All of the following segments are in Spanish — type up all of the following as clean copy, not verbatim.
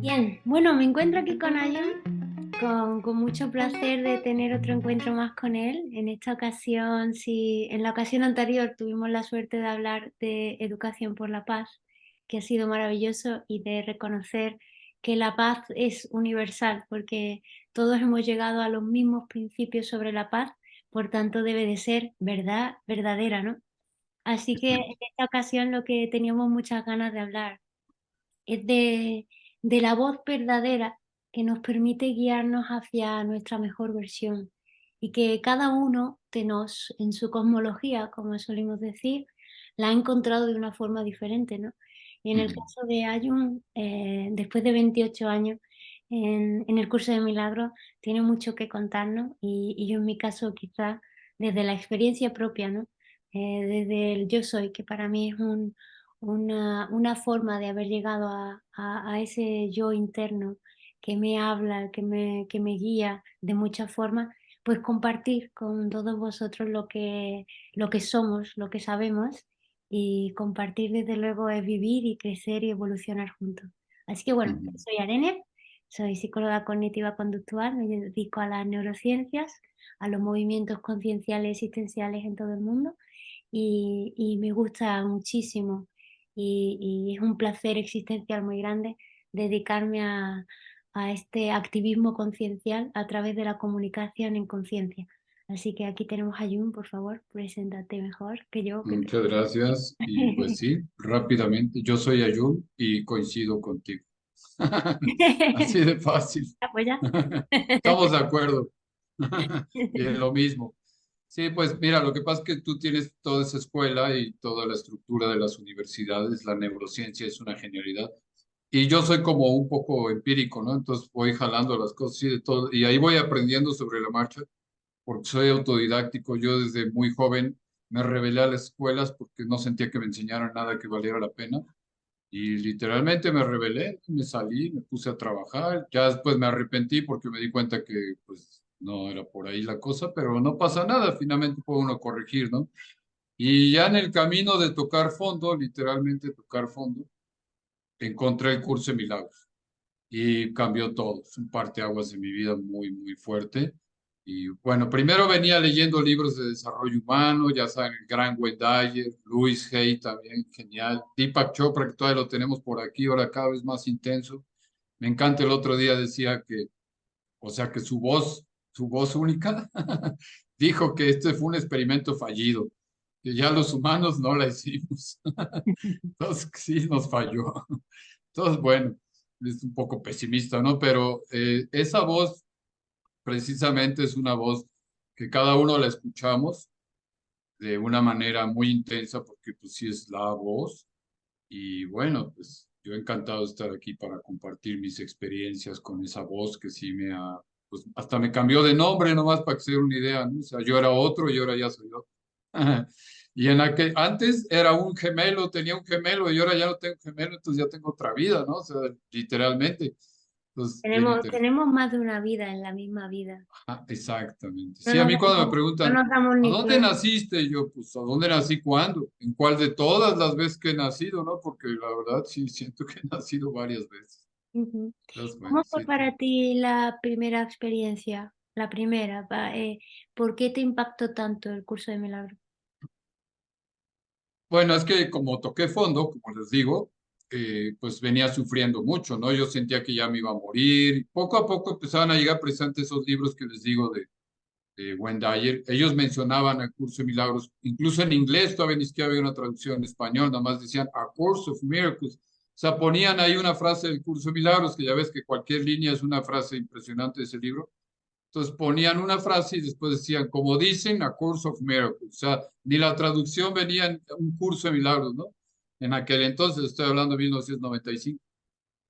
Bien, bueno, me encuentro aquí con Ayun, con mucho placer de tener otro encuentro más con él. En esta ocasión, sí, en la ocasión anterior tuvimos la suerte de hablar de educación por la paz, que ha sido maravilloso, y de reconocer que la paz es universal, porque todos hemos llegado a los mismos principios sobre la paz, por tanto debe de ser verdad, verdadera, ¿no? Así que en esta ocasión lo que teníamos muchas ganas de hablar es de la voz verdadera que nos permite guiarnos hacia nuestra mejor versión y que cada uno de nos, en su cosmología, como solemos decir, la ha encontrado de una forma diferente, ¿no? Y en el Ujú. caso de Ayun, después de 28 años en el curso de milagros, tiene mucho que contarnos y yo en mi caso quizás desde la experiencia propia, ¿no? Desde el yo soy, que para mí es una forma de haber llegado a ese yo interno que me habla, que me guía de muchas formas, pues compartir con todos vosotros lo que somos, lo que sabemos, y compartir desde luego es vivir y crecer y evolucionar juntos. Así que bueno, yo Ujú. soy Arene, soy psicóloga cognitiva conductual, me dedico a las neurociencias, a los movimientos concienciales existenciales en todo el mundo y me gusta muchísimo y es un placer existencial muy grande dedicarme a este activismo conciencial a través de la comunicación en conciencia. Así que aquí tenemos a Jun, por favor, preséntate mejor que yo. Que te... Muchas gracias. Y pues sí, rápidamente, yo soy Ayub y coincido contigo. Así de fácil. Ya, pues ya. Estamos de acuerdo. Y en lo mismo. Sí, pues mira, lo que pasa es que tú tienes toda esa escuela y toda la estructura de las universidades, la neurociencia es una genialidad. Y yo soy como un poco empírico, ¿no? Entonces voy jalando las cosas y de todo, y ahí voy aprendiendo sobre la marcha porque soy autodidáctico. Yo desde muy joven me rebelé a las escuelas porque no sentía que me enseñaran nada que valiera la pena. Y literalmente me rebelé, me salí, me puse a trabajar. Ya después me arrepentí porque me di cuenta que pues no era por ahí la cosa, pero no pasa nada, finalmente puede uno corregir, ¿no? Y ya en el camino de tocar fondo, literalmente tocar fondo, encontré el curso de milagros y cambió todo. Es un parteaguas de mi vida muy, muy fuerte. Y bueno, primero venía leyendo libros de desarrollo humano, ya saben, el gran Wayne Dyer, Louis Hay también, genial. Deepak Chopra, que todavía lo tenemos por aquí, ahora cada vez más intenso. Me encanta, el otro día decía que, o sea, que su voz única, dijo que este fue un experimento fallido, que ya los humanos no la hicimos. Entonces, sí, nos falló. Entonces, bueno, es un poco pesimista, ¿no? Pero esa voz precisamente es una voz que cada uno la escuchamos de una manera muy intensa porque pues sí es la voz. Y bueno, pues yo encantado de estar aquí para compartir mis experiencias con esa voz que sí me ha, pues hasta me cambió de nombre nomás para que se den una idea, ¿no? O sea, yo era otro y ahora ya soy otro. Y en aquel, antes era un gemelo, tenía un gemelo y ahora ya no tengo gemelo, entonces ya tengo otra vida, ¿no? O sea, literalmente. Entonces, bien interesante. Tenemos más de una vida en la misma vida. Ah, exactamente. No Sí, a nos mí cuando me damos, no preguntan, nos damos ¿a ni dónde cuenta. naciste? Yo, pues, ¿a dónde nací? ¿Cuándo? ¿En cuál de todas las veces que he nacido, no? Porque la verdad sí siento que he nacido varias veces. Ujú. Entonces, bueno, ¿Cómo fue sí. para ti la primera experiencia? La primera, ¿por qué te impactó tanto el curso de milagros? Bueno, es que como toqué fondo, como les digo, pues venía sufriendo mucho, ¿no? Yo sentía que ya me iba a morir. Poco a poco empezaban a llegar precisamente esos libros que les digo de Wayne Dyer. Ellos mencionaban el curso de milagros, incluso en inglés todavía ni siquiera había una traducción en español, nada más decían A Course of Miracles. O sea, ponían ahí una frase del curso de milagros, que ya ves que cualquier línea es una frase impresionante de ese libro. Entonces ponían una frase y después decían, como dicen, A Course of Miracles. O sea, ni la traducción venía en un curso de milagros, ¿no? En aquel entonces, estoy hablando de 1995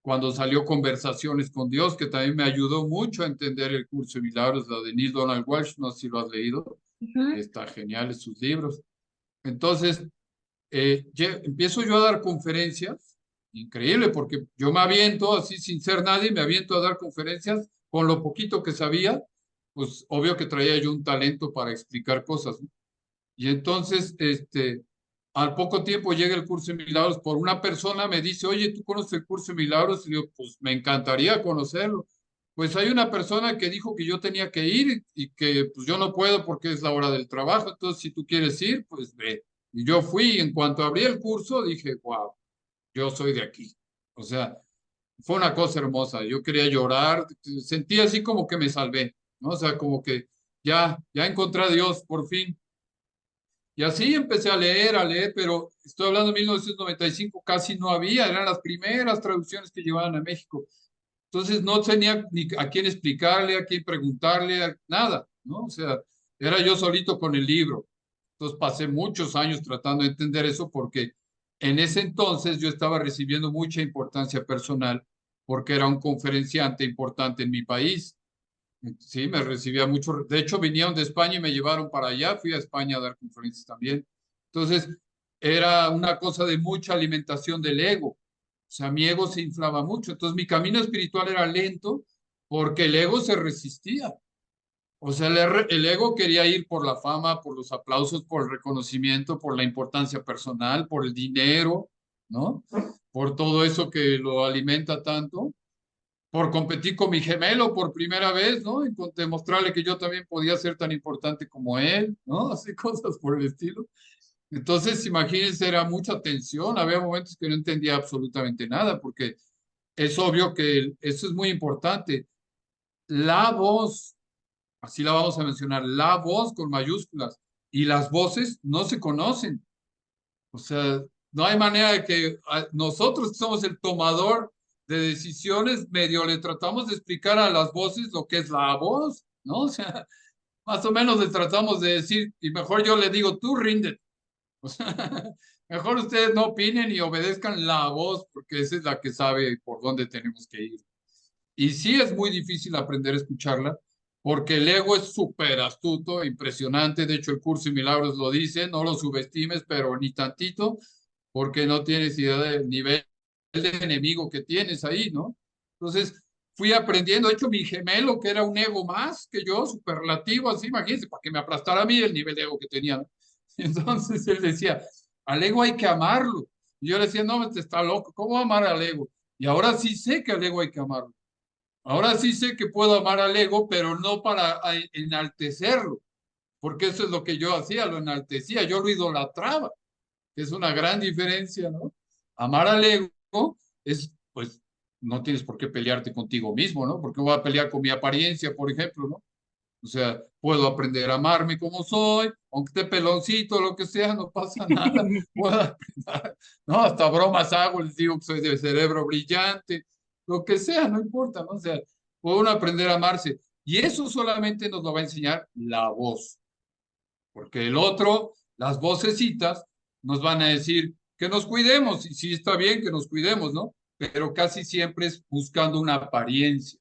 cuando salió Conversaciones con Dios, que también me ayudó mucho a entender el curso de milagros, la de Neil Donald Walsh, no sé si lo has leído, Ujú. está genial en sus libros. Entonces, empiezo yo a dar conferencias, increíble, porque yo me aviento así sin ser nadie, me aviento a dar conferencias con lo poquito que sabía, pues obvio que traía yo un talento para explicar cosas, ¿no? Y entonces, al poco tiempo llega el curso de milagros por una persona, me dice, oye, ¿tú conoces el curso de milagros? Y digo, pues me encantaría conocerlo. Pues hay una persona que dijo que yo tenía que ir y que pues yo no puedo porque es la hora del trabajo, entonces si tú quieres ir, pues ve. Y yo fui y en cuanto abrí el curso dije, wow, yo soy de aquí. O sea, fue una cosa hermosa. Yo quería llorar, sentí así como que me salvé, ¿no? O sea, como que ya encontré a Dios por fin. Y así empecé a leer, pero estoy hablando de 1995, casi no había, eran las primeras traducciones que llevaban a México. Entonces no tenía ni a quién explicarle, a quién preguntarle, nada, ¿no? O sea, era yo solito con el libro. Entonces pasé muchos años tratando de entender eso porque en ese entonces yo estaba recibiendo mucha importancia personal porque era un conferenciante importante en mi país. Sí, me recibía mucho. De hecho, vinieron de España y me llevaron para allá. Fui a España a dar conferencias también. Entonces, era una cosa de mucha alimentación del ego. O sea, mi ego se inflaba mucho. Entonces, mi camino espiritual era lento porque el ego se resistía. O sea, el ego quería ir por la fama, por los aplausos, por el reconocimiento, por la importancia personal, por el dinero, ¿no? Por todo eso que lo alimenta tanto por competir con mi gemelo por primera vez, ¿no? Y demostrarle que yo también podía ser tan importante como él, ¿no? Así cosas por el estilo. Entonces, imagínense, era mucha tensión, había momentos que no entendía absolutamente nada, porque es obvio que eso es muy importante. La voz, así la vamos a mencionar, la voz con mayúsculas, y las voces no se conocen. O sea, no hay manera de que nosotros que somos el tomador de decisiones, medio le tratamos de explicar a las voces lo que es la voz, ¿no? O sea, más o menos le tratamos de decir, y mejor yo le digo, tú ríndete. O sea, mejor ustedes no opinen y obedezcan la voz, porque esa es la que sabe por dónde tenemos que ir. Y sí es muy difícil aprender a escucharla, porque el ego es súper astuto, impresionante. De hecho, el curso de milagros lo dice, no lo subestimes, pero ni tantito, porque no tienes idea del nivel de enemigo que tienes ahí, ¿no? Entonces, fui aprendiendo. De hecho, mi gemelo, que era un ego más que yo, superlativo, así, imagínense, para que me aplastara a mí el nivel de ego que tenía, ¿no? Entonces, él decía, al ego hay que amarlo. Y yo le decía, no, este está loco, ¿cómo amar al ego? Y ahora sí sé que al ego hay que amarlo. Ahora sí sé que puedo amar al ego, pero no para enaltecerlo, porque eso es lo que yo hacía, lo enaltecía, yo lo idolatraba, que es una gran diferencia, ¿no? Amar al ego es, pues, no tienes por qué pelearte contigo mismo, ¿no? Porque voy a pelear con mi apariencia, por ejemplo, ¿no? O sea, puedo aprender a amarme como soy, aunque esté peloncito, lo que sea, no pasa nada. Puedo aprender, no, hasta bromas hago, les digo que soy de cerebro brillante, lo que sea, no importa, ¿no? O sea, puede uno aprender a amarse. Y eso solamente nos lo va a enseñar la voz, porque el otro, las vocecitas, nos van a decir que nos cuidemos, y sí está bien que nos cuidemos, ¿no? Pero casi siempre es buscando una apariencia.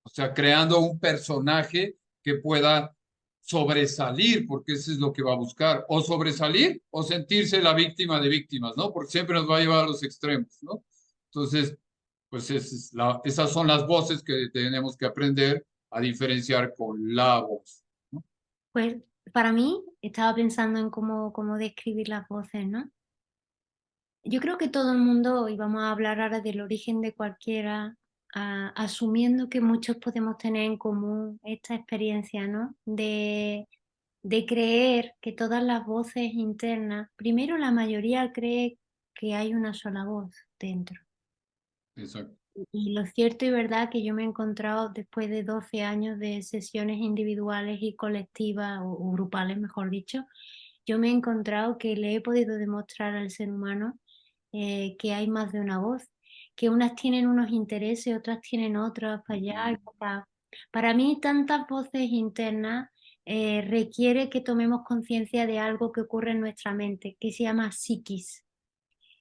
O sea, creando un personaje que pueda sobresalir, porque eso es lo que va a buscar, o sobresalir o sentirse la víctima de víctimas, ¿no? Porque siempre nos va a llevar a los extremos, ¿no? Entonces, pues esas son las voces que tenemos que aprender a diferenciar con la voz, ¿no? Pues para mí, estaba pensando en cómo describir las voces, ¿no? Yo creo que todo el mundo, y vamos a hablar ahora del origen de cualquiera, asumiendo que muchos podemos tener en común esta experiencia, ¿no? De creer que todas las voces internas, primero la mayoría cree que hay una sola voz dentro. Exacto. Y lo cierto y verdad que yo me he encontrado después de 12 años de sesiones individuales y colectivas o grupales, mejor dicho, yo me he encontrado que le he podido demostrar al ser humano que hay más de una voz, que unas tienen unos intereses, otras tienen otros, para allá y Ujú. para acá. Para mí, tantas voces internas requiere que tomemos conciencia de algo que ocurre en nuestra mente, que se llama psiquis.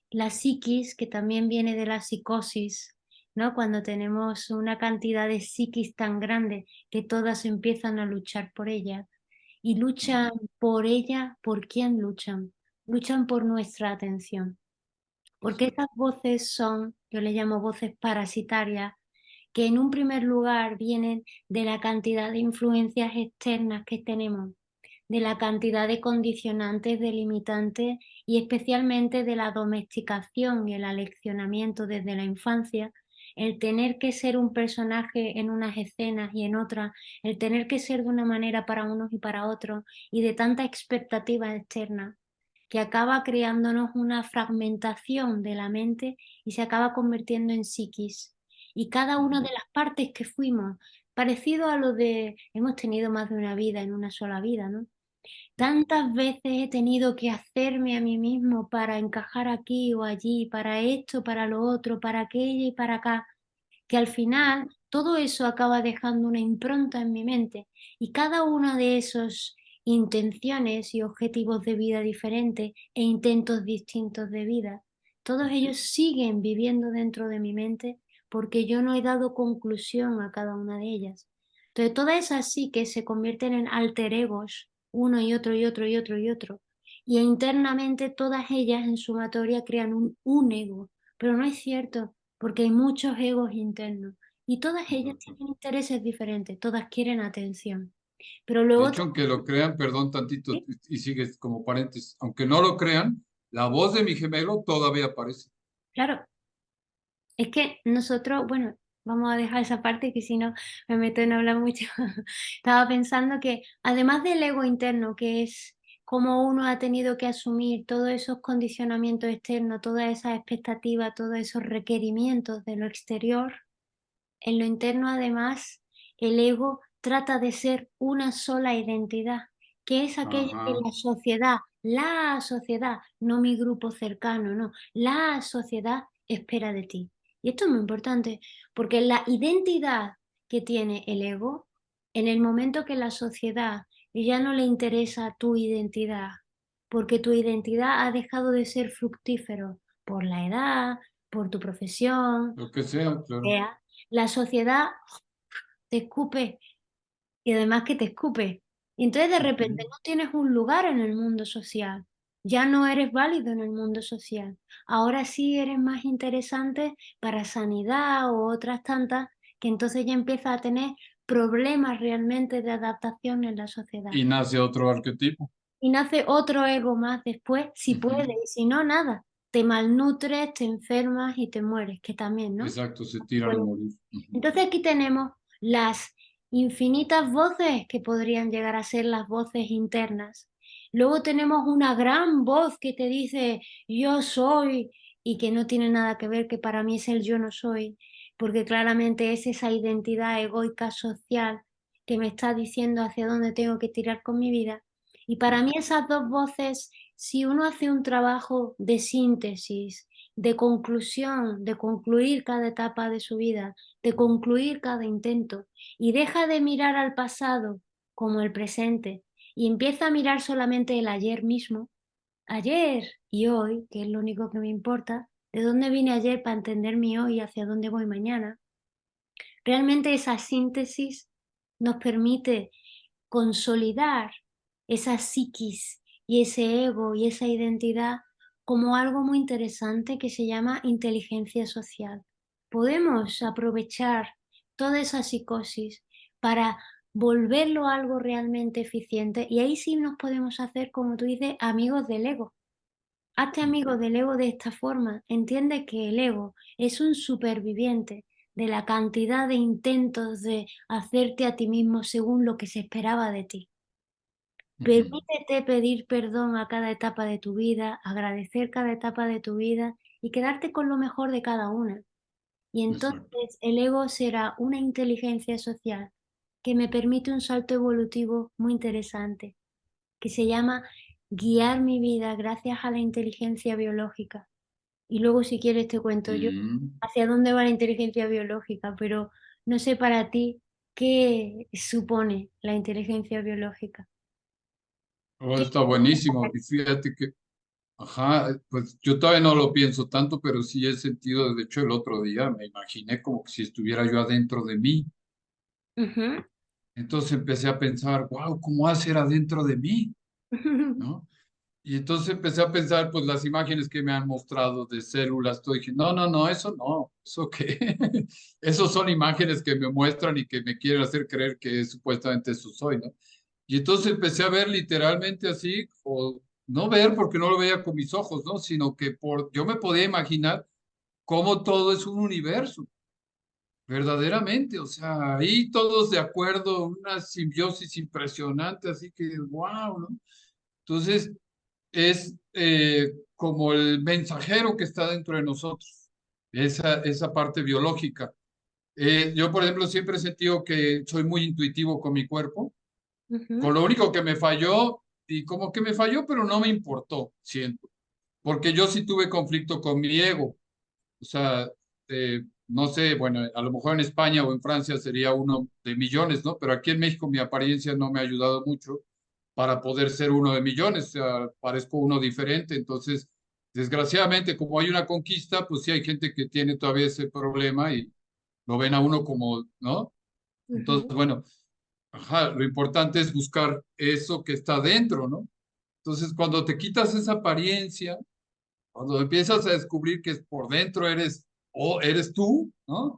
La psiquis, que también viene de la psicosis, ¿no? Cuando tenemos una cantidad de psiquis tan grande que todas empiezan a luchar por ella. Y luchan por ella, ¿por quién luchan? Luchan por nuestra atención. Porque Exacto. esas voces son, yo le llamo voces parasitarias, que en un primer lugar vienen de la cantidad de influencias externas que tenemos, de la cantidad de condicionantes, delimitantes y especialmente de la domesticación y el aleccionamiento desde la infancia, el tener que ser un personaje en unas escenas y en otras, el tener que ser de una manera para unos y para otros, y de tanta expectativa externa, que acaba creándonos una fragmentación de la mente y se acaba convirtiendo en psiquis. Y cada una de las partes que fuimos, parecido a lo de hemos tenido más de una vida en una sola vida, ¿no? Tantas veces he tenido que hacerme a mí mismo para encajar aquí o allí, para esto, para lo otro, para aquello y para acá, que al final todo eso acaba dejando una impronta en mi mente, y cada una de esos intenciones y objetivos de vida diferentes e intentos distintos de vida, todos ellos siguen viviendo dentro de mi mente porque yo no he dado conclusión a cada una de ellas. Entonces todas esas sí que se convierten en alter egos, uno y otro y otro y otro y otro. Y internamente todas ellas en sumatoria crean un ego, pero no es cierto, porque hay muchos egos internos y todas ellas Exacto. tienen intereses diferentes, todas quieren atención. Pero De luego hecho, aunque lo crean, perdón tantito, y sigues como paréntesis, aunque no lo crean, la voz de mi gemelo todavía aparece. claro, es que nosotros, bueno, vamos a dejar esa parte que si no me meto en hablar mucho. Estaba pensando que además del ego interno, que es como uno ha tenido que asumir todos esos condicionamientos externos, todas esas expectativas, todos esos requerimientos de lo exterior, en lo interno, además, el ego trata de ser una sola identidad, que es aquella que Ajá, la sociedad, no mi grupo cercano, no, la sociedad espera de ti. Y esto es muy importante, porque la identidad que tiene el ego, en el momento que la sociedad ya no le interesa tu identidad, porque tu identidad ha dejado de ser fructífero por la edad, por tu profesión, lo que sea, claro. sea, la sociedad te escupe y además que te escupe. Y entonces de repente Ujú. no tienes un lugar en el mundo social, ya no eres válido en el mundo social. Ahora sí eres más interesante para sanidad o otras tantas, que entonces ya empiezas a tener problemas realmente de adaptación en la sociedad. Y nace otro arquetipo. Y nace otro ego más después, si puede, Ujú. y si no, nada. Te malnutres, te enfermas y te mueres, que también, ¿no? Exacto, se tiran a Bueno, morir. Ujú. entonces aquí tenemos las infinitas voces que podrían llegar a ser las voces internas. Luego tenemos una gran voz que te dice yo soy y que no tiene nada que ver, que para mí es el yo no soy, porque claramente es esa identidad egoica social que me está diciendo hacia dónde tengo que tirar con mi vida. Y para mí esas dos voces, si uno hace un trabajo de síntesis, de conclusión, de concluir cada etapa de su vida, de concluir cada intento y deja de mirar al pasado como el presente y empieza a mirar solamente el ayer mismo, ayer y hoy, que es lo único que me importa, de dónde vine ayer para entender mi hoy y hacia dónde voy mañana. Realmente esa síntesis nos permite consolidar esa psiquis y ese ego y esa identidad como algo muy interesante que se llama inteligencia social. Podemos aprovechar toda esa psicosis para volverlo algo realmente eficiente, y ahí sí nos podemos hacer, como tú dices, amigos del ego. Hazte amigo del ego de esta forma. Entiende que el ego es un superviviente de la cantidad de intentos de hacerte a ti mismo según lo que se esperaba de ti. Ujú. Permítete pedir perdón a cada etapa de tu vida, agradecer cada etapa de tu vida y quedarte con lo mejor de cada una. Y Exacto. entonces el ego será una inteligencia social que me permite un salto evolutivo muy interesante, que se llama guiar mi vida gracias a la inteligencia biológica. Y luego, si quieres, te cuento yo Mm. hacia dónde va la inteligencia biológica, pero no sé para ti qué supone la inteligencia biológica. Oh, ¿Qué está buenísimo. Y fíjate que, ajá, pues yo todavía no lo pienso tanto, pero sí he sentido, de hecho, el otro día me imaginé como que si estuviera yo adentro de mí. Ujú. Entonces empecé a pensar, wow, ¿cómo va a ser adentro de mí? ¿No? Y entonces empecé a pensar, pues las imágenes que me han mostrado de células, todo, y dije, no, no, no, eso no, eso qué, esos son imágenes que me muestran y que me quieren hacer creer que supuestamente eso soy, ¿no? Y entonces empecé a ver literalmente así, o no ver porque no lo veía con mis ojos, ¿no? Sino que yo me podía imaginar cómo todo es un universo, verdaderamente. O sea, ahí todos de acuerdo, una simbiosis impresionante, así que, wow, ¿no? Entonces, es como el mensajero que está dentro de nosotros, esa parte biológica. Yo, por ejemplo, siempre he sentido que soy muy intuitivo con mi cuerpo, con Ujú, lo único que me falló, y como que me falló, pero no me importó, siento, porque yo sí tuve conflicto con mi ego. O sea, no sé, bueno, a lo mejor en España o en Francia sería uno de millones, ¿no? Pero aquí en México mi apariencia no me ha ayudado mucho para poder ser uno de millones, o sea, parezco uno diferente. Entonces, desgraciadamente, como hay una conquista, pues sí hay gente que tiene todavía ese problema y lo ven a uno como, ¿no? Entonces, ujú. bueno, ajá, lo importante es buscar eso que está dentro, ¿no? Entonces, cuando te quitas esa apariencia, cuando empiezas a descubrir que por dentro eres o eres tú, ¿no?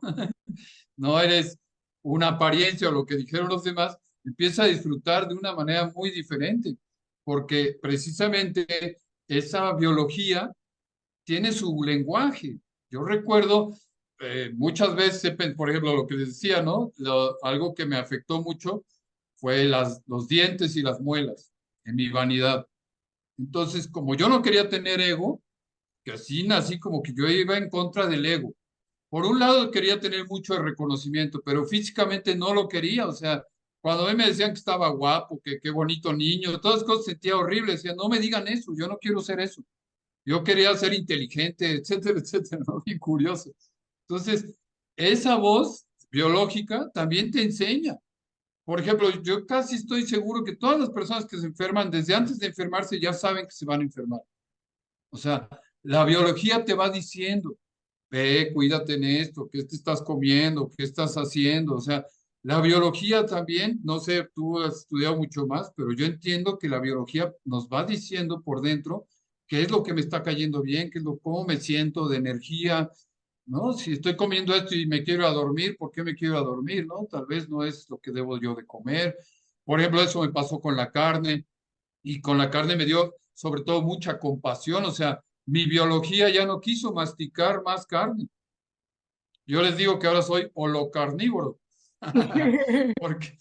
No eres una apariencia o lo que dijeron los demás, empieza a disfrutar de una manera muy diferente, porque precisamente esa biología tiene su lenguaje. Yo recuerdo muchas veces, por ejemplo, lo que les decía, ¿no? Algo que me afectó mucho fue los dientes y las muelas en mi vanidad. Entonces, como yo no quería tener ego, que así nací como que yo iba en contra del ego. Por un lado quería tener mucho de reconocimiento, pero físicamente no lo quería. O sea, cuando a mí me decían que estaba guapo, que qué bonito niño, todas cosas sentía horrible. Decía, no me digan eso, yo no quiero ser eso. Yo quería ser inteligente, etcétera, etcétera, ¿no? Bien curioso. Entonces, esa voz biológica también te enseña. Por ejemplo, yo casi estoy seguro que todas las personas que se enferman, desde antes de enfermarse, ya saben que se van a enfermar. O sea, la biología te va diciendo, ve, cuídate en esto, qué te estás comiendo, qué estás haciendo. O sea, la biología también, no sé, tú has estudiado mucho más, pero yo entiendo que la biología nos va diciendo por dentro qué es lo que me está cayendo bien, qué es lo, cómo me siento de energía, ¿no? Si estoy comiendo esto y me quiero ir a dormir, ¿por qué me quiero ir a dormir, no? Tal vez no es lo que debo yo de comer. Por ejemplo, eso me pasó con la carne y con la carne me dio sobre todo mucha compasión, o sea, mi biología ya no quiso masticar más carne. Yo les digo que ahora soy holocarnívoro, porque,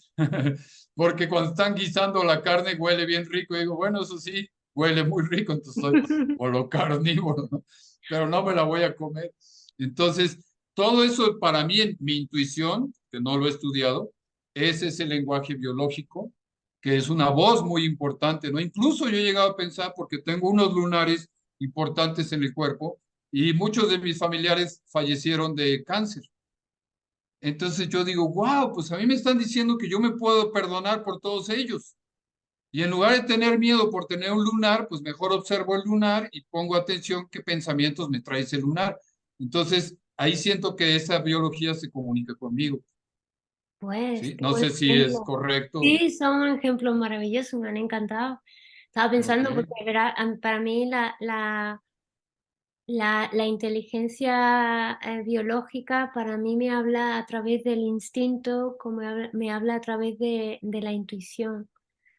porque cuando están guisando la carne huele bien rico y digo, bueno, eso sí, huele muy rico, entonces soy holocarnívoro, ¿no? Pero no me la voy a comer. Entonces, todo eso para mí, en mi intuición, que no lo he estudiado, es ese lenguaje biológico, que es una voz muy importante, ¿no? Incluso yo he llegado a pensar, porque tengo unos lunares importantes en el cuerpo, y muchos de mis familiares fallecieron de cáncer. Entonces yo digo, wow, pues a mí me están diciendo que yo me puedo perdonar por todos ellos. Y en lugar de tener miedo por tener un lunar, pues mejor observo el lunar y pongo atención qué pensamientos me trae ese lunar. Entonces ahí siento que esa biología se comunica conmigo, Pues, ¿sí? qué No buen sé si es ejemplo. correcto. Sí, son ejemplos maravillosos, me han encantado. Estaba Ok, pensando, porque para mí la inteligencia biológica para mí me habla a través del instinto, como me habla a través de la intuición.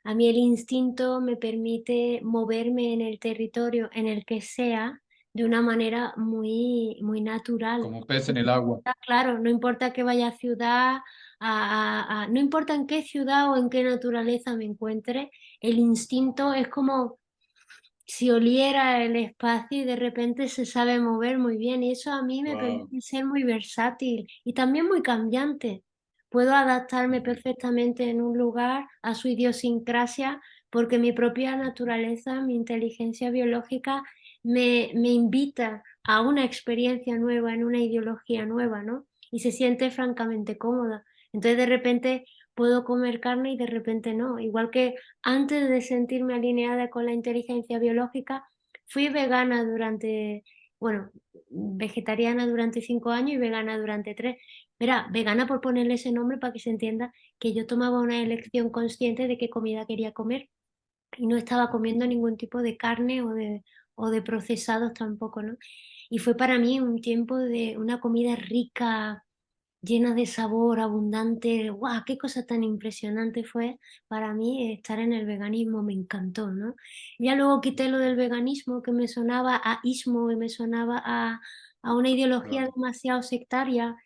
A mí el instinto me permite moverme en el territorio en el que sea de una manera muy, muy natural. como pez en el agua. Claro, no importa que vaya a ciudad, no importa en qué ciudad o en qué naturaleza me encuentre, el instinto es como si oliera el espacio y de repente se sabe mover muy bien. Y eso a mí me Wow. permite ser muy versátil y también muy cambiante. Puedo adaptarme perfectamente en un lugar a su idiosincrasia porque mi propia naturaleza, mi inteligencia biológica me invita a una experiencia nueva, en una ideología nueva, ¿no? Y se siente francamente cómoda. Entonces de repente puedo comer carne y de repente no. Igual que antes de sentirme alineada con la inteligencia biológica, fui vegana durante, bueno, vegetariana durante 5 años y vegana durante 3. Mira, vegana por ponerle ese nombre para que se entienda que yo tomaba una elección consciente de qué comida quería comer y no estaba comiendo ningún tipo de carne o de procesados tampoco, ¿no? Y fue para mí un tiempo de una comida rica, llena de sabor, abundante. ¡Guau! Qué cosa tan impresionante fue para mí estar en el veganismo, me encantó, ¿no? Ya luego quité lo del veganismo, que me sonaba a ismo y me sonaba a una ideología Claro, demasiado sectaria,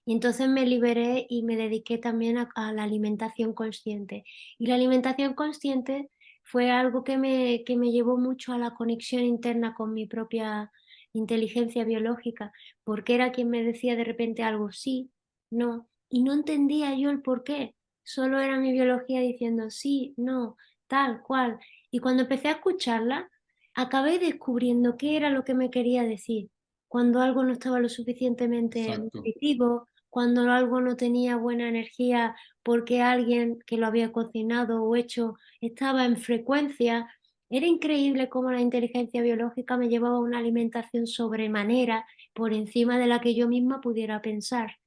y entonces me liberé y me dediqué también a la alimentación consciente. Y la alimentación consciente fue algo que me llevó mucho a la conexión interna con mi propia inteligencia biológica, porque era quien me decía de repente algo, sí, no, y no entendía yo el porqué, solo era mi biología diciendo sí, no, tal cual. Y cuando empecé a escucharla, acabé descubriendo qué era lo que me quería decir. Cuando algo no estaba lo suficientemente exacto, nutritivo, cuando algo no tenía buena energía porque alguien que lo había cocinado o hecho estaba en frecuencia. Era increíble cómo la inteligencia biológica me llevaba a una alimentación sobremanera por encima de la que yo misma pudiera pensar.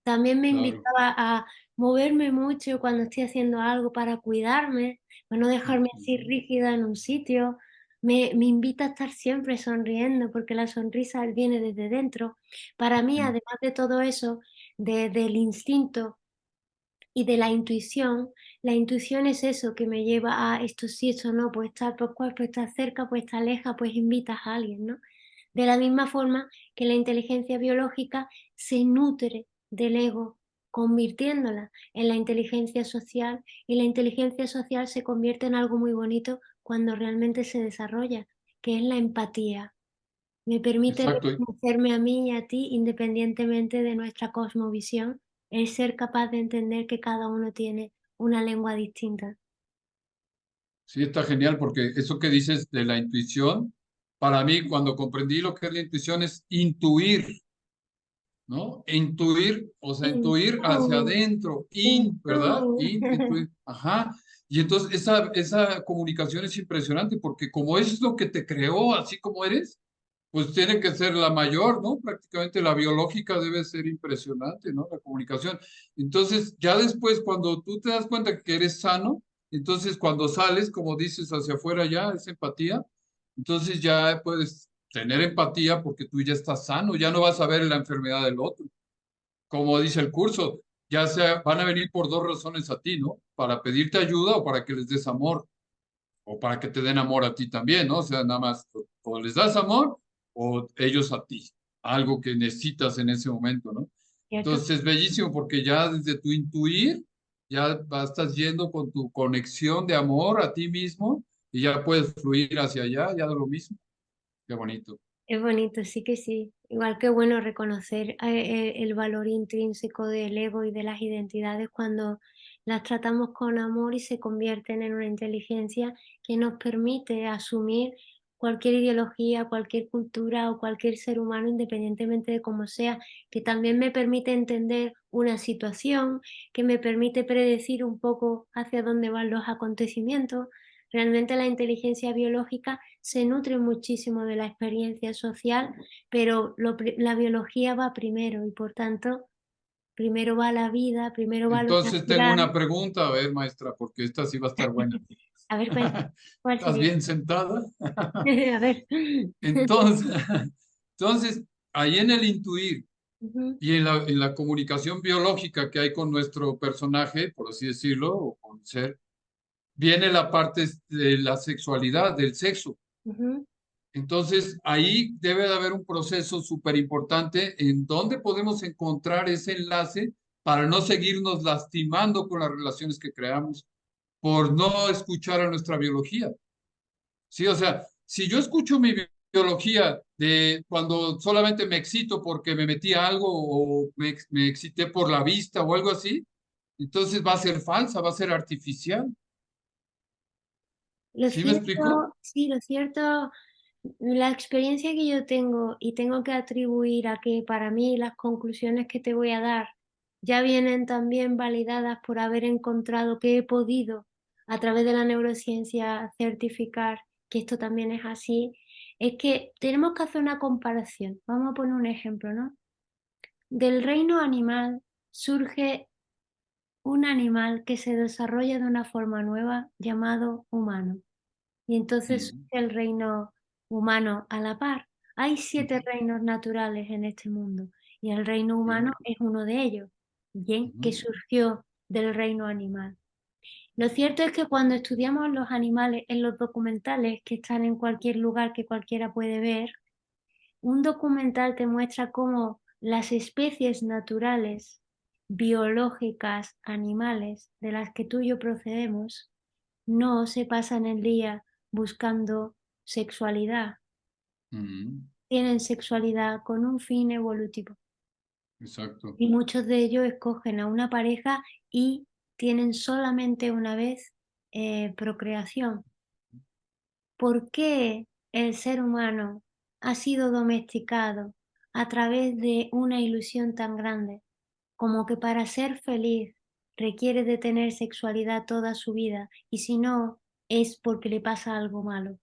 También me claro. invitaba a moverme mucho cuando estoy haciendo algo para cuidarme, para no dejarme así Ujú, rígida en un sitio. Me invita a estar siempre sonriendo, porque la sonrisa viene desde dentro. Para mí, ujú. además de todo eso, del instinto y de la intuición es eso que me lleva a esto sí, esto no, pues tal, pues cual, pues estás cerca, pues estás lejos, pues invitas a alguien, ¿no? De la misma forma que la inteligencia biológica se nutre del ego, convirtiéndola en la inteligencia social, y la inteligencia social se convierte en algo muy bonito cuando realmente se desarrolla, que es la empatía. Me permite Exacto. reconocerme a mí y a ti independientemente de nuestra cosmovisión, el ser capaz de entender que cada uno tiene una lengua distinta. Sí, está genial porque eso que dices de la intuición, para mí cuando comprendí lo que es la intuición es intuir, ¿no? Intuir, o sea, intuir hacia Intuyo, adentro, ¿verdad? intuyo. Intuir, ajá. Y entonces esa comunicación es impresionante porque como eso es lo que te creó así como eres, pues tiene que ser la mayor, ¿no? Prácticamente la biológica debe ser impresionante, ¿no? La comunicación. Entonces, ya después, cuando tú te das cuenta que eres sano, entonces cuando sales, como dices, hacia afuera ya, es empatía, entonces ya puedes tener empatía porque tú ya estás sano, ya no vas a ver la enfermedad del otro. Como dice el curso, ya sea, van a venir por dos razones a ti, ¿no? Para pedirte ayuda o para que les des amor o para que te den amor a ti también, ¿no? O sea, nada más o les das amor o ellos a ti, algo que necesitas en ese momento, ¿no? ¿Cierto? Entonces, bellísimo porque ya desde tu intuir, estás yendo con tu conexión de amor a ti mismo y ya puedes fluir hacia allá, ya de lo mismo. Qué bonito. Es bonito, sí que sí. Igual que bueno reconocer el valor intrínseco del ego y de las identidades cuando las tratamos con amor y se convierten en una inteligencia que nos permite asumir cualquier ideología, cualquier cultura o cualquier ser humano, independientemente de cómo sea, que también me permite entender una situación, que me permite predecir un poco hacia dónde van los acontecimientos. Realmente la inteligencia biológica se nutre muchísimo de la experiencia social, pero la biología va primero y por tanto, primero va la vida, primero va lo Entonces tengo natural. una pregunta, a ver, maestra, porque esta sí va a estar buena. A ver, ¿cuál ¿Estás sería? bien sentada? A ver. Entonces, entonces, ahí en el intuir, Ujú, y en la comunicación biológica que hay con nuestro personaje, por así decirlo, o con el ser, viene la parte de la sexualidad, del sexo. ujú. Entonces, ahí debe de haber un proceso súper importante en donde podemos encontrar ese enlace para no seguirnos lastimando con las relaciones que creamos, por no escuchar a nuestra biología. Sí, o sea, si yo escucho mi biología de cuando solamente me excito porque me metí a algo o me excité por la vista o algo así, entonces va a ser falsa, va a ser artificial. Lo ¿Sí me explico? cierto, sí, lo cierto, la experiencia que yo tengo y tengo que atribuir a que para mí las conclusiones que te voy a dar ya vienen también validadas por haber encontrado que he podido a través de la neurociencia certificar que esto también es así, es que tenemos que hacer una comparación. Vamos a poner un ejemplo, ¿no? Del reino animal surge un animal que se desarrolla de una forma nueva llamado humano. Y entonces Ujú, el reino humano a la par. Hay 7 ujú, reinos naturales en este mundo y el reino humano sí, es uno de ellos. bien, que Ujú. surgió del reino animal. Lo cierto es que cuando estudiamos los animales en los documentales que están en cualquier lugar que cualquiera puede ver, un documental te muestra cómo las especies naturales, biológicas, animales, de las que tú y yo procedemos, no se pasan el día buscando sexualidad, Ujú. tienen sexualidad con un fin evolutivo. Exacto. Y muchos de ellos escogen a una pareja y tienen solamente una vez procreación. ¿Por qué el ser humano ha sido domesticado a través de una ilusión tan grande como que para ser feliz requiere de tener sexualidad toda su vida y si no es porque le pasa algo malo?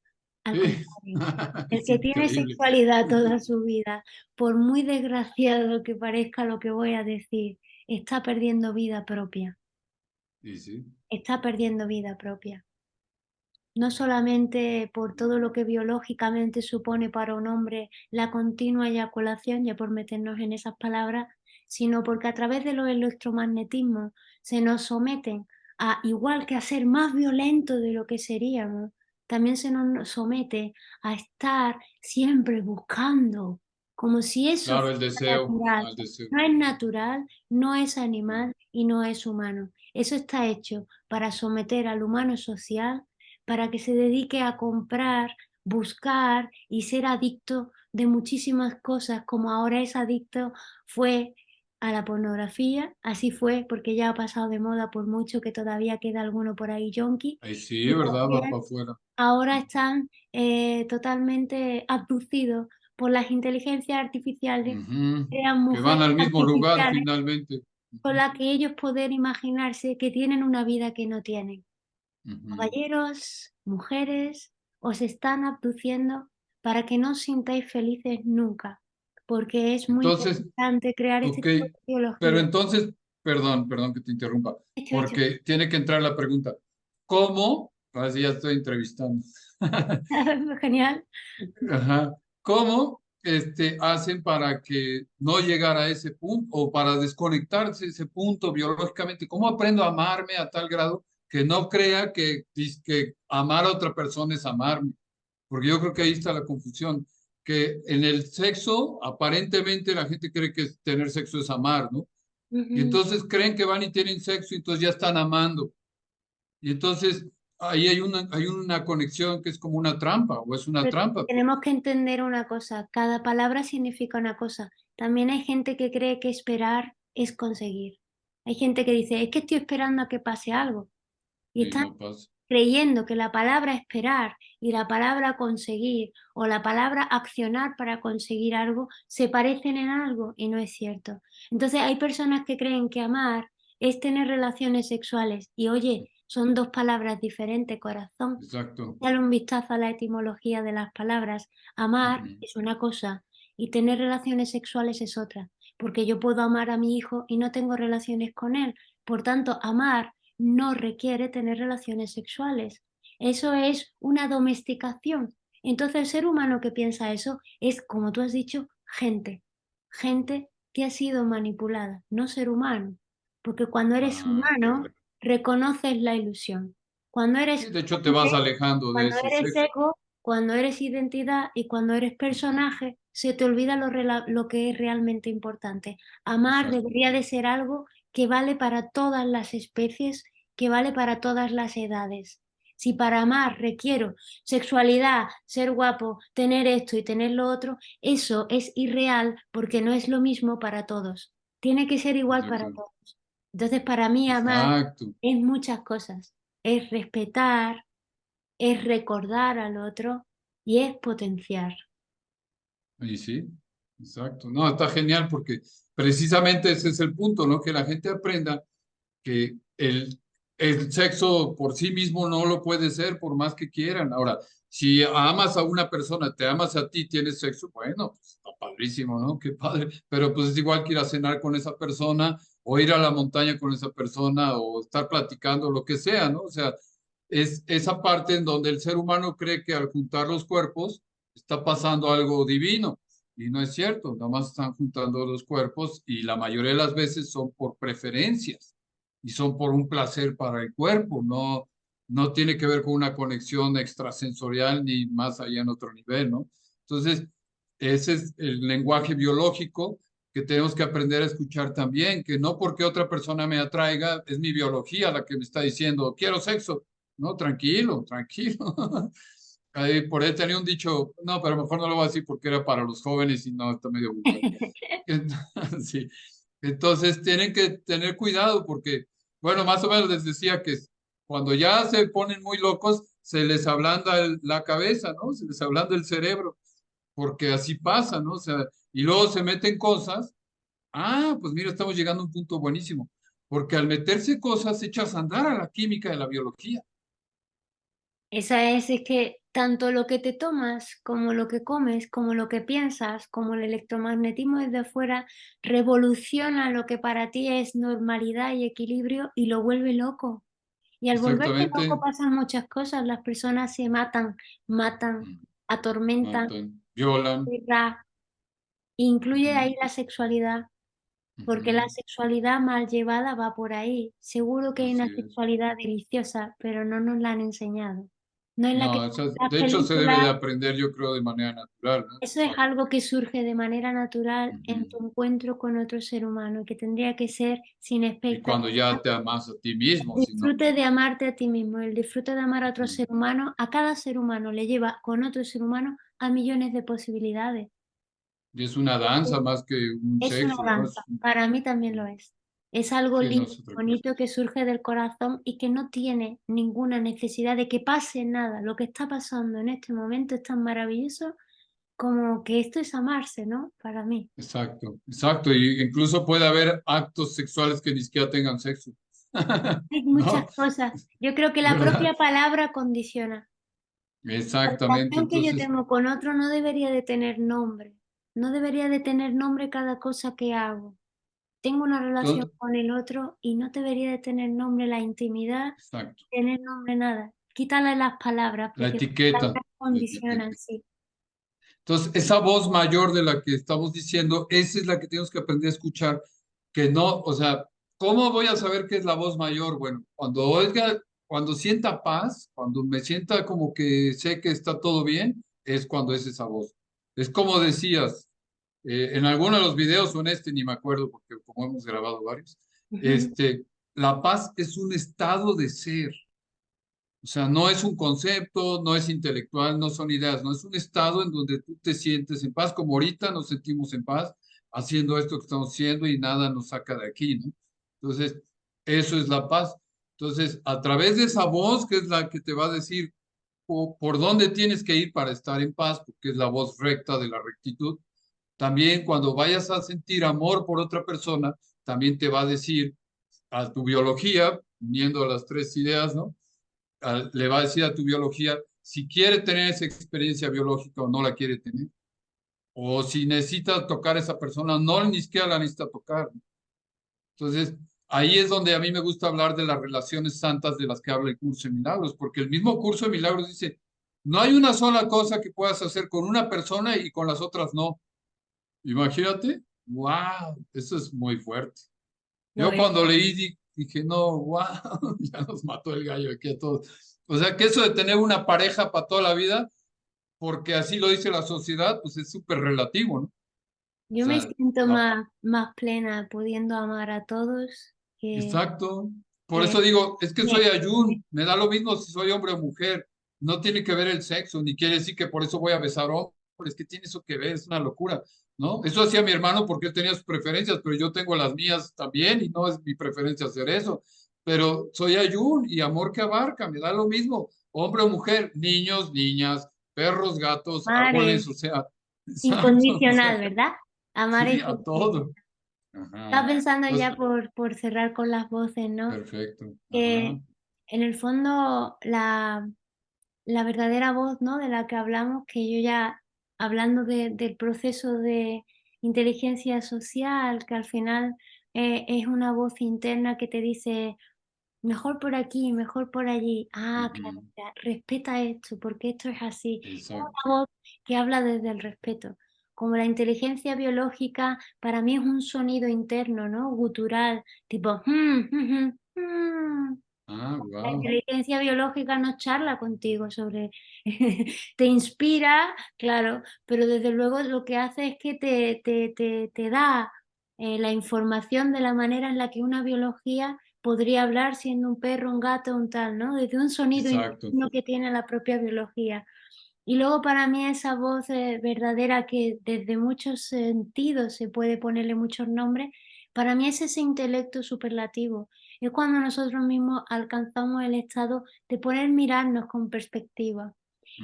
Al Sí, contrario, el es que tiene increíble. sexualidad toda su vida, por muy desgraciado que parezca lo que voy a decir, está perdiendo vida propia, Y sí, está perdiendo vida propia. No solamente por todo lo que biológicamente supone para un hombre la continua eyaculación, ya por meternos en esas palabras, sino porque a través de los electromagnetismos se nos someten a, igual que a ser más violentos de lo que seríamos, también se nos somete a estar siempre buscando, como si eso claro, el fuera deseo, natural. el deseo. No es natural, no es Sí. animal y no es humano. Eso está hecho para someter al humano social para que se dedique a comprar, buscar y ser adicto de muchísimas cosas, como ahora es adicto fue a la pornografía, así fue porque ya ha pasado de moda por mucho que todavía queda alguno por ahí yonki, Ahí sí, y ¿verdad? Va también para afuera. ahora están totalmente abducidos por las inteligencias artificiales, Ujú. crean Que van mujeres al mismo lugar artificiales finalmente. con Ujú. las que ellos poder imaginarse que tienen una vida que no tienen. Ujú. Caballeros, mujeres, os están abduciendo para que no os sintáis felices nunca, porque es muy Entonces, interesante crear este ok, tipo de pero biología. entonces, perdón que te interrumpa, Hecho, hecho. porque tiene que entrar la pregunta, ¿cómo? Así ya estoy entrevistando. Genial. Ajá. ¿Cómo hacen para que no llegar a ese punto o para desconectarse de ese punto biológicamente? ¿Cómo aprendo a amarme a tal grado que no crea que amar a otra persona es amarme? Porque yo creo que ahí está la confusión, que en el sexo aparentemente la gente cree que tener sexo es amar, ¿no? Y Ujú. entonces creen que van y tienen sexo y entonces ya están amando. Y entonces ahí hay una conexión que es como una trampa o es una Pero trampa. tenemos que entender una cosa, cada palabra significa una cosa. También hay gente que cree que esperar es conseguir. Hay gente que dice, es que estoy esperando a que pase algo. Y Y están no pasa. creyendo que la palabra esperar y la palabra conseguir o la palabra accionar para conseguir algo se parecen en algo y no es cierto. Entonces hay personas que creen que amar es tener relaciones sexuales y oye, son dos palabras diferentes, corazón. Exacto. Dale un vistazo a la etimología de las palabras. Amar Ujú. es una cosa y tener relaciones sexuales es otra, porque yo puedo amar a mi hijo y no tengo relaciones con él. Por tanto, amar no requiere tener relaciones sexuales. Eso es una domesticación. Entonces, el ser humano que piensa eso es, como tú has dicho, gente. Gente que ha sido manipulada, no ser humano. Porque cuando eres Ah, humano, correcto. reconoces la ilusión. Cuando Sí, eres de hecho te vas hombre, alejando de cuando ese eres sexo. ego, cuando eres identidad y cuando eres personaje, se te olvida lo que es realmente importante. Amar Exacto. debería de ser algo que vale para todas las especies, que vale para todas las edades. Si para amar requiero sexualidad, ser guapo, tener esto y tener lo otro, eso es irreal porque no es lo mismo para todos. Tiene que ser igual para Exacto. todos. Entonces, para mí amar Exacto. es muchas cosas. Es respetar, es recordar al otro y es potenciar. Y sí, exacto. No, está genial porque precisamente ese es el punto, ¿no? Que la gente aprenda que el sexo por sí mismo no lo puede ser por más que quieran. Ahora, si amas a una persona, te amas a ti, tienes sexo, bueno, pues está padrísimo, ¿no? Qué padre. Pero pues es igual que ir a cenar con esa persona o ir a la montaña con esa persona o estar platicando, lo que sea, ¿no? O sea, es esa parte en donde el ser humano cree que al juntar los cuerpos está pasando algo divino. Y no es cierto, nada más están juntando los cuerpos y la mayoría de las veces son por preferencias y son por un placer para el cuerpo, no tiene que ver con una conexión extrasensorial ni más allá en otro nivel, ¿no? Entonces, ese es el lenguaje biológico que tenemos que aprender a escuchar también, que no porque otra persona me atraiga, es mi biología la que me está diciendo, quiero sexo. No, tranquilo, tranquilo. Ahí, por ahí tenía un dicho, no, pero mejor no lo voy a decir porque era para los jóvenes y no, está medio vulgar. Sí. Entonces tienen que tener cuidado porque, bueno, más o menos les decía que cuando ya se ponen muy locos, se les ablanda la cabeza, ¿no? Se les ablanda el cerebro, porque así pasa, ¿no? O sea, y luego se meten cosas. Ah, pues mira, estamos llegando a un punto buenísimo, porque al meterse cosas echas a andar a la química de la biología. Es que tanto lo que te tomas, como lo que comes, como lo que piensas, como el electromagnetismo desde afuera, revoluciona lo que para ti es normalidad y equilibrio y lo vuelve loco. Y al volverse loco Exactamente. pasan muchas cosas, las personas se matan, Mm, atormentan, matan, violan. guerra, incluye Ujú, ahí la sexualidad, porque la ujú. sexualidad mal llevada va por ahí. Seguro que hay una Así es. sexualidad deliciosa, pero no nos la han enseñado. No es la que No, las de hecho se debe películas. de aprender, yo creo, de manera natural, ¿no? Eso es algo que surge de manera natural en Ujú. tu encuentro con otro ser humano, que tendría que ser sin Y expectativa. cuando ya te amas a ti mismo, El si no. disfrute de amarte a ti mismo, el disfrute de amar a otro Ujú. ser humano, a cada ser humano le lleva con otro ser humano a millones de posibilidades. Y es una danza más que un Es una sexo, ¿no? danza, para mí también lo es. Es algo Sí, no lindo, es otra cosa. bonito que surge del corazón y que no tiene ninguna necesidad de que pase nada. Lo que está pasando en este momento es tan maravilloso como que esto es amarse, ¿no? Para mí. Exacto, exacto. Y incluso puede haber actos sexuales que ni siquiera tengan sexo. Hay muchas ¿No? cosas. Yo creo que la propia ¿Verdad? palabra condiciona. La Exactamente. relación que yo Entonces, tengo con otro no debería de tener nombre. No debería de tener nombre cada cosa que hago. Tengo una relación entonces, con el otro y no debería de tener nombre la intimidad, exacto. tener nombre nada. Quítale las palabras, La porque las etiqueta, palabras la condicionan, etiqueta. sí. Entonces, esa voz mayor de la que estamos diciendo, esa es la que tenemos que aprender a escuchar, que no, o sea, ¿cómo voy a saber qué es la voz mayor? Bueno, cuando oiga, cuando sienta paz, cuando me sienta como que sé que está todo bien, es cuando es esa voz. Es como decías, en alguno de los videos o en este, ni me acuerdo, porque como hemos grabado varios, Ujú. este, la paz es un estado de ser. O sea, no es un concepto, no es intelectual, no son ideas, no es un estado en donde tú te sientes en paz, como ahorita nos sentimos en paz haciendo esto que estamos haciendo y nada nos saca de aquí, ¿no? Entonces, eso es la paz. Entonces, a través de esa voz, que es la que te va a decir por dónde tienes que ir para estar en paz, porque es la voz recta de la rectitud, también cuando vayas a sentir amor por otra persona, también te va a decir a tu biología, uniendo las tres ideas, ¿no? Le va a decir a tu biología si quiere tener esa experiencia biológica o no la quiere tener, o si necesita tocar a esa persona, no ni siquiera la necesita tocar. Entonces, ahí es donde a mí me gusta hablar de las relaciones santas de las que habla el curso de milagros, porque el mismo curso de milagros dice, no hay una sola cosa que puedas hacer con una persona y con las otras no. Imagínate, wow, eso es muy fuerte. Lo Yo es. cuando leí dije, no, wow, ya nos mató el gallo aquí a todos. O sea, que eso de tener una pareja para toda la vida, porque así lo dice la sociedad, pues es súper relativo, ¿no? O Yo me sea, siento más plena pudiendo amar a todos exacto. Por que eso digo, es que soy me- ayun, me da lo mismo si soy hombre o mujer, no tiene que ver el sexo, ni quiere decir que por eso voy a besar hombres, ¿qué tiene eso que ver? Es una locura, ¿no? Eso hacía mi hermano porque él tenía sus preferencias, pero yo tengo las mías también y no es mi preferencia hacer eso. Pero soy ayun y amor que abarca, me da lo mismo, hombre o mujer, niños, niñas, perros, gatos, amar es árboles, o sea, exacto, o incondicional, sea, ¿verdad? Amar sí, es a incondicional. todo. Estaba Ajá. pensando ya Entonces, por cerrar con las voces, ¿no? perfecto. Ajá. Que en el fondo la verdadera voz, ¿no? De la que hablamos, que yo ya hablando del proceso de inteligencia social, que al final es una voz interna que te dice, mejor por aquí, mejor por allí. Ah, claro, Ujú. respeta esto, porque esto es así. Es Exacto. una voz que habla desde el respeto. como la inteligencia biológica para mí es un sonido interno, ¿no? Gutural, tipo, Ah, la wow. inteligencia biológica no charla contigo sobre te inspira, claro, pero desde luego lo que hace es que te da, la información de la manera en la que una biología podría hablar siendo un perro, un gato, un tal, ¿no? Desde un sonido Exacto. interno que tiene la propia biología. Y luego para mí esa voz, verdadera que desde muchos sentidos se puede ponerle muchos nombres, para mí es ese intelecto superlativo. Es cuando nosotros mismos alcanzamos el estado de poder mirarnos con perspectiva.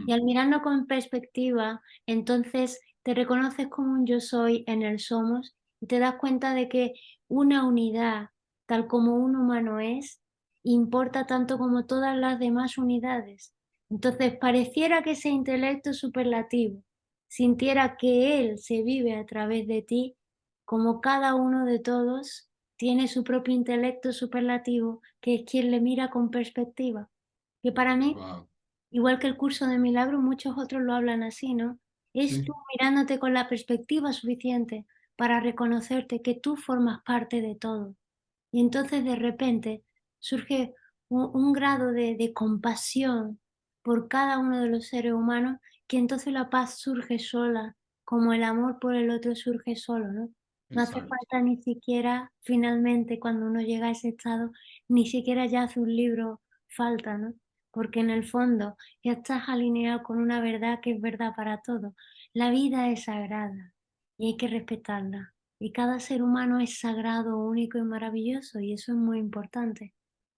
Y al Ujú. mirarnos con perspectiva, entonces te reconoces como un yo soy en el somos y te das cuenta de que una unidad, tal como un humano es, importa tanto como todas las demás unidades. Entonces, pareciera que ese intelecto superlativo sintiera que él se vive a través de ti, como cada uno de todos tiene su propio intelecto superlativo, que es quien le mira con perspectiva. Que para mí, Wow. igual que el curso de milagros, muchos otros lo hablan así, ¿no? Es tú Sí, mirándote con la perspectiva suficiente para reconocerte que tú formas parte de todo. Y entonces de repente surge un grado de compasión por cada uno de los seres humanos, que entonces la paz surge sola, como el amor por el otro surge solo, ¿no? No hace exacto. falta ni siquiera, finalmente, cuando uno llega a ese estado, ni siquiera ya hace un libro falta, ¿no? Porque en el fondo ya estás alineado con una verdad que es verdad para todos. La vida es sagrada y hay que respetarla. Y cada ser humano es sagrado, único y maravilloso, y eso es muy importante.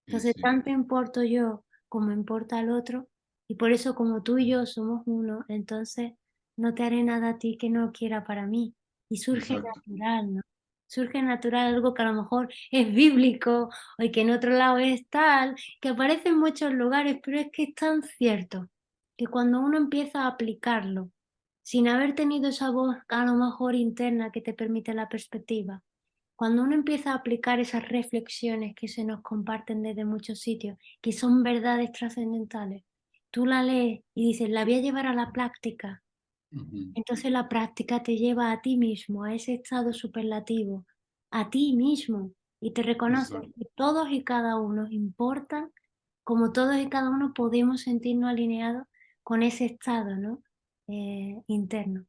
Sí, Entonces, sí, tanto importo yo como importa al otro, y por eso como tú y yo somos uno, entonces no te haré nada a ti que no quiera para mí. Y surge exacto. natural, ¿no? Surge natural algo que a lo mejor es bíblico, o que en otro lado es tal, que aparece en muchos lugares, pero es que es tan cierto que cuando uno empieza a aplicarlo, sin haber tenido esa voz a lo mejor interna que te permite la perspectiva. Cuando uno empieza a aplicar esas reflexiones que se nos comparten desde muchos sitios, que son verdades trascendentales, tú la lees y dices, la voy a llevar a la práctica. Ujú. Entonces la práctica te lleva a ti mismo, a ese estado superlativo, a ti mismo, y te reconoces Exacto. que todos y cada uno importan, como todos y cada uno podemos sentirnos alineados con ese estado, ¿no? Interno.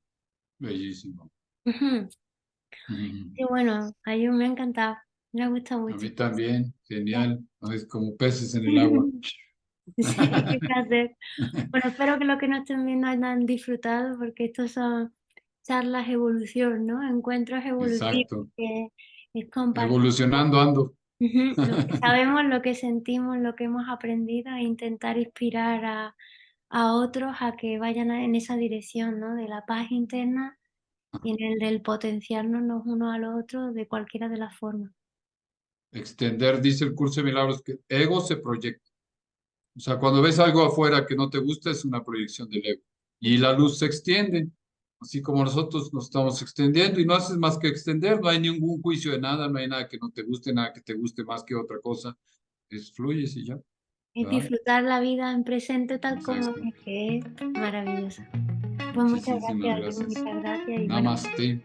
Bellísimo. Ujú. Ujú. Sí, bueno, Ayun, me ha encantado, me ha gustado A mucho. mí también. Genial. ¿No? Es como peces en el agua. Sí, qué placer. Bueno, espero que los que nos estén viendo hayan disfrutado, porque estos son charlas evolución, ¿no? Encuentros evolutivos, Exacto. que es compartir, Evolucionando ando. ujú, lo que sabemos, lo que sentimos, lo que hemos aprendido, e intentar inspirar a otros a que vayan en esa dirección, ¿no? De la paz interna y en el del potenciarnos los unos a los otros de cualquiera de las formas. Extender, dice el curso de milagros, que ego se proyecta. O sea, cuando ves algo afuera que no te gusta, es una proyección del ego. Y la luz se extiende, así como nosotros nos estamos extendiendo y no haces más que extender, no hay ningún juicio de nada, no hay nada que no te guste, nada que te guste más que otra cosa. Es fluyes y ya, Es ¿verdad? disfrutar la vida en presente tal como Exacto. es, que es maravillosa. Pues muchas Muchísimas gracias, Ayun, gracias. muchas gracias y bueno, Namaste.